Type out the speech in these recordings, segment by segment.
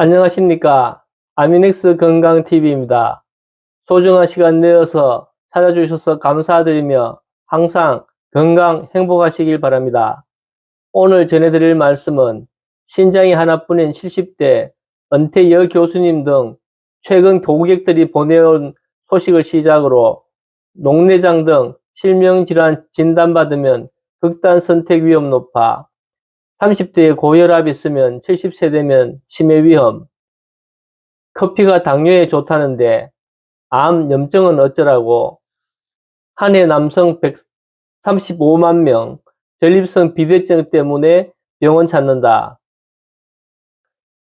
안녕하십니까. 아미넥스 건강TV입니다. 소중한 시간 내어서 찾아주셔서 감사드리며 항상 건강 행복하시길 바랍니다. 오늘 전해드릴 말씀은 신장이 하나뿐인 70대 은퇴 여교수님 등 최근 고객들이 보내온 소식을 시작으로 녹내장 등 실명질환 진단받으면 극단 선택 위험 높아 30대에 고혈압 있으면 70세 되면 치매 위험, 커피가 당뇨에 좋다는데 암, 염증은 어쩌라고, 한 해 남성 135만 명, 전립선 비대증 때문에 병원 찾는다.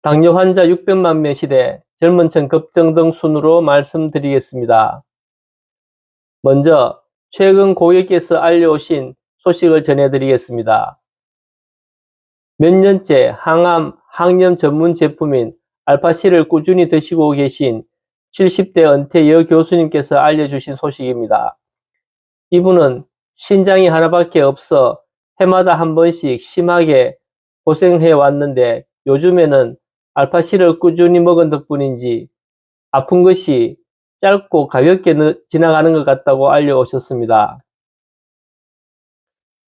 당뇨 환자 600만 명 시대 젊은 층 급증 등 순으로 말씀드리겠습니다. 먼저 최근 고객께서 알려오신 소식을 전해드리겠습니다. 몇 년째 항암, 항염 전문 제품인 알파C를 꾸준히 드시고 계신 70대 은퇴 여교수님께서 알려주신 소식입니다. 이분은 신장이 하나밖에 없어 해마다 한 번씩 심하게 고생해 왔는데 요즘에는 알파C를 꾸준히 먹은 덕분인지 아픈 것이 짧고 가볍게 지나가는 것 같다고 알려오셨습니다.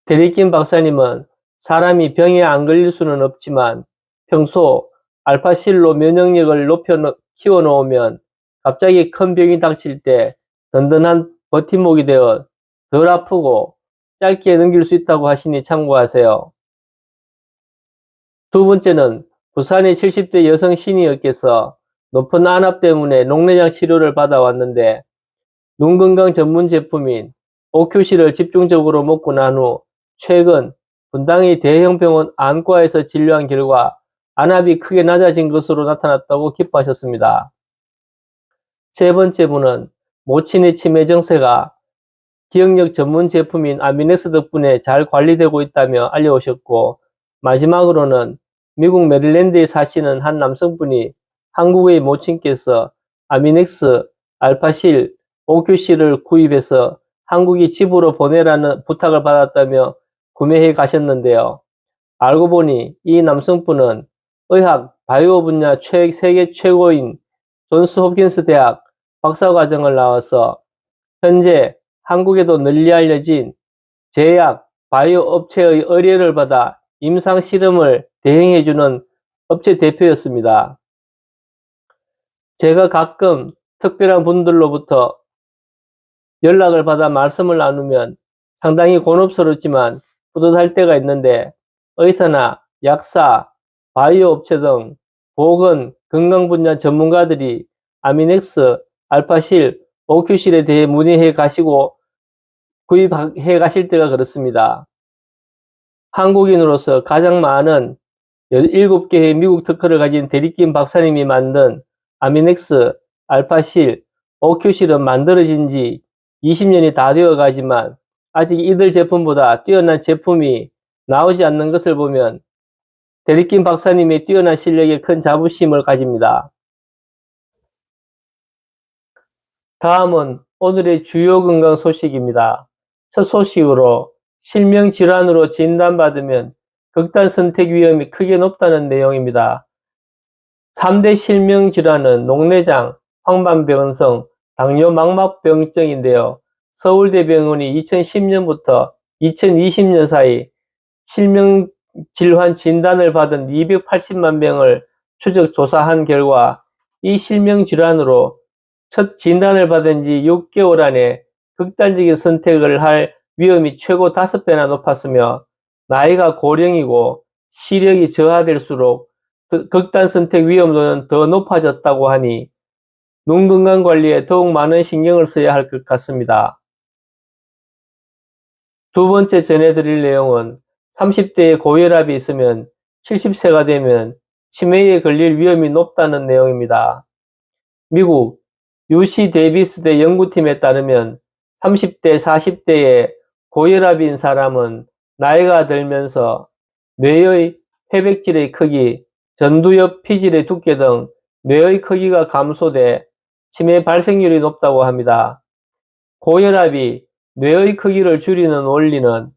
데리킨 박사님은 사람이 병에 안 걸릴 수는 없지만 평소 알파실로 면역력을 키워놓으면 갑자기 큰 병이 닥칠 때 든든한 버팀목이 되어 덜 아프고 짧게 넘길 수 있다고 하시니 참고하세요. 두 번째는 부산의 70대 여성 시니어께서 높은 안압 때문에 녹내장 치료를 받아왔는데 눈 건강 전문 제품인 OQC를 집중적으로 먹고 난 후 최근 분당의 대형 병원 안과에서 진료한 결과 안압이 크게 낮아진 것으로 나타났다고 기뻐하셨습니다. 세 번째 분은 모친의 치매 증세가 기억력 전문 제품인 아미넥스 덕분에 잘 관리되고 있다며 알려오셨고, 마지막으로는 미국 메릴랜드에 사시는 한 남성분이 한국의 모친께서 아미넥스, 알파실, OQC를 구입해서 한국이 집으로 보내라는 부탁을 받았다며 구매해 가셨는데요. 알고 보니 이 남성분은 의학, 바이오 분야 세계 최고인 존스 홉킨스 대학 박사과정을 나와서 현재 한국에도 널리 알려진 제약, 바이오 업체의 의뢰를 받아 임상 실험을 대행해주는 업체 대표였습니다. 제가 가끔 특별한 분들로부터 연락을 받아 말씀을 나누면 상당히 곤혹스럽지만 뿌듯할 때가 있는데 의사나 약사, 바이오 업체 등 보건, 건강 분야 전문가들이 아미넥스, 알파실, OQ실에 대해 문의해 가시고 구입해 가실 때가 그렇습니다. 한국인으로서 가장 많은 17개의 미국 특허를 가진 데리킨 박사님이 만든 아미넥스, 알파실, OQ실은 만들어진 지 20년이 다 되어 가지만 아직 이들 제품보다 뛰어난 제품이 나오지 않는 것을 보면 데리킨 박사님의 뛰어난 실력에 큰 자부심을 가집니다. 다음은 오늘의 주요 건강 소식입니다. 첫 소식으로 실명질환으로 진단받으면 극단 선택 위험이 크게 높다는 내용입니다. 3대 실명질환은 녹내장, 황반변성, 당뇨 망막병증인데요. 서울대병원이 2010년부터 2020년 사이 실명질환 진단을 받은 280만 명을 추적 조사한 결과 이 실명질환으로 첫 진단을 받은 지 6개월 안에 극단적인 선택을 할 위험이 최고 5배나 높았으며 나이가 고령이고 시력이 저하될수록 극단 선택 위험도는 더 높아졌다고 하니 눈 건강 관리에 더욱 많은 신경을 써야 할 것 같습니다. 두 번째 전해드릴 내용은 30대에 고혈압이 있으면 70세가 되면 치매에 걸릴 위험이 높다는 내용입니다. 미국 UC 데이비스대 연구팀에 따르면 30대, 40대에 고혈압인 사람은 나이가 들면서 뇌의 회백질의 크기, 전두엽 피질의 두께 등 뇌의 크기가 감소돼 치매 발생률이 높다고 합니다. 고혈압이 뇌의 크기를 줄이는 원리는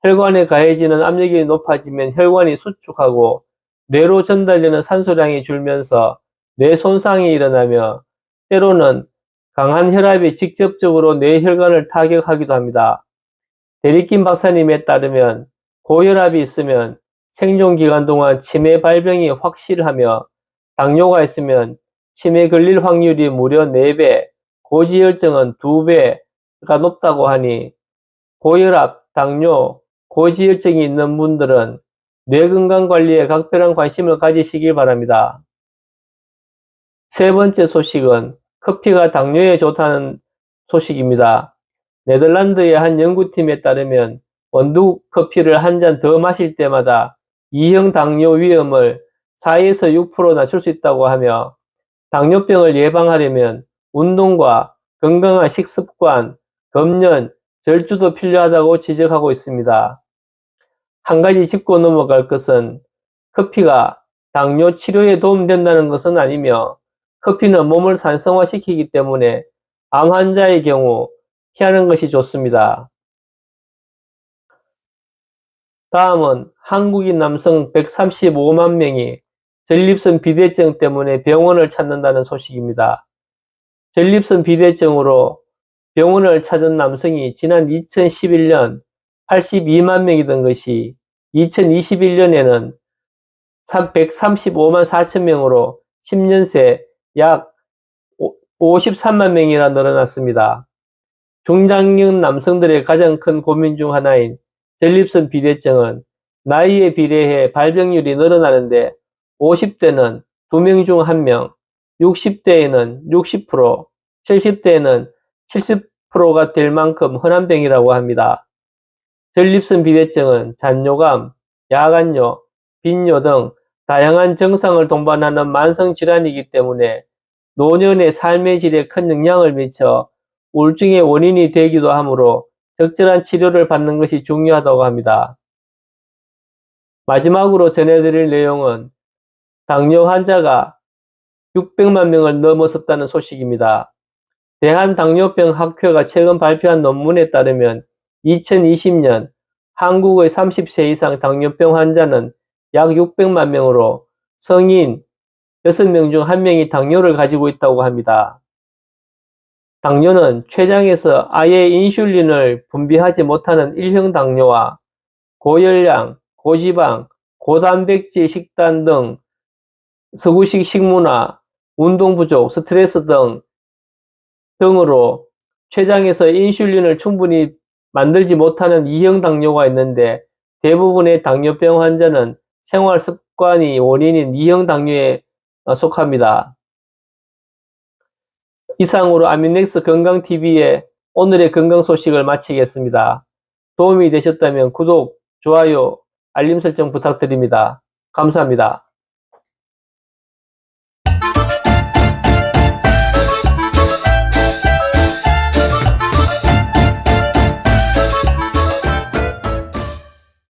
혈관에 가해지는 압력이 높아지면 혈관이 수축하고 뇌로 전달되는 산소량이 줄면서 뇌 손상이 일어나며 때로는 강한 혈압이 직접적으로 뇌혈관을 타격하기도 합니다. 데리킨 박사님에 따르면 고혈압이 있으면 생존기간 동안 치매 발병이 확실하며 당뇨가 있으면 치매 걸릴 확률이 무려 4배, 고지혈증은 2배가 높다고 하니 고혈압, 당뇨, 고지혈증이 있는 분들은 뇌건강관리에 각별한 관심을 가지시길 바랍니다. 세 번째 소식은 커피가 당뇨에 좋다는 소식입니다. 네덜란드의 한 연구팀에 따르면 원두 커피를 한 잔 더 마실 때마다 2형 당뇨 위험을 4에서 6% 낮출 수 있다고 하며 당뇨병을 예방하려면 운동과 건강한 식습관, 금연, 절주도 필요하다고 지적하고 있습니다. 한 가지 짚고 넘어갈 것은 커피가 당뇨 치료에 도움된다는 것은 아니며 커피는 몸을 산성화시키기 때문에 암 환자의 경우 피하는 것이 좋습니다. 다음은 한국인 남성 135만 명이 전립선 비대증 때문에 병원을 찾는다는 소식입니다. 전립선 비대증으로 병원을 찾은 남성이 지난 2011년 82만 명이던 것이 2021년에는 135만 4천 명으로 10년 새 약 53만 명이나 늘어났습니다. 중장년 남성들의 가장 큰 고민 중 하나인 전립선 비대증은 나이에 비례해 발병률이 늘어나는데 50대는 2명 중 1명, 60대에는 60%, 70대에는 70%가 될 만큼 흔한 병이라고 합니다. 전립선 비대증은 잔뇨감, 야간뇨, 빈뇨 등 다양한 증상을 동반하는 만성 질환이기 때문에 노년의 삶의 질에 큰 영향을 미쳐 우울증의 원인이 되기도 하므로 적절한 치료를 받는 것이 중요하다고 합니다. 마지막으로 전해드릴 내용은 당뇨 환자가 600만 명을 넘어섰다는 소식입니다. 대한당뇨병학회가 최근 발표한 논문에 따르면 2020년 한국의 30세 이상 당뇨병 환자는 약 600만 명으로 성인 6명 중 1명이 당뇨를 가지고 있다고 합니다. 당뇨는 췌장에서 아예 인슐린을 분비하지 못하는 1형 당뇨와 고열량, 고지방, 고단백질 식단 등 서구식 식문화, 운동 부족, 스트레스 등으로 췌장에서 인슐린을 충분히 만들지 못하는 2형 당뇨가 있는데 대부분의 당뇨병 환자는 생활 습관이 원인인 2형 당뇨에 속합니다. 이상으로 아미넥스 건강TV의 오늘의 건강 소식을 마치겠습니다. 도움이 되셨다면 구독, 좋아요, 알림 설정 부탁드립니다. 감사합니다.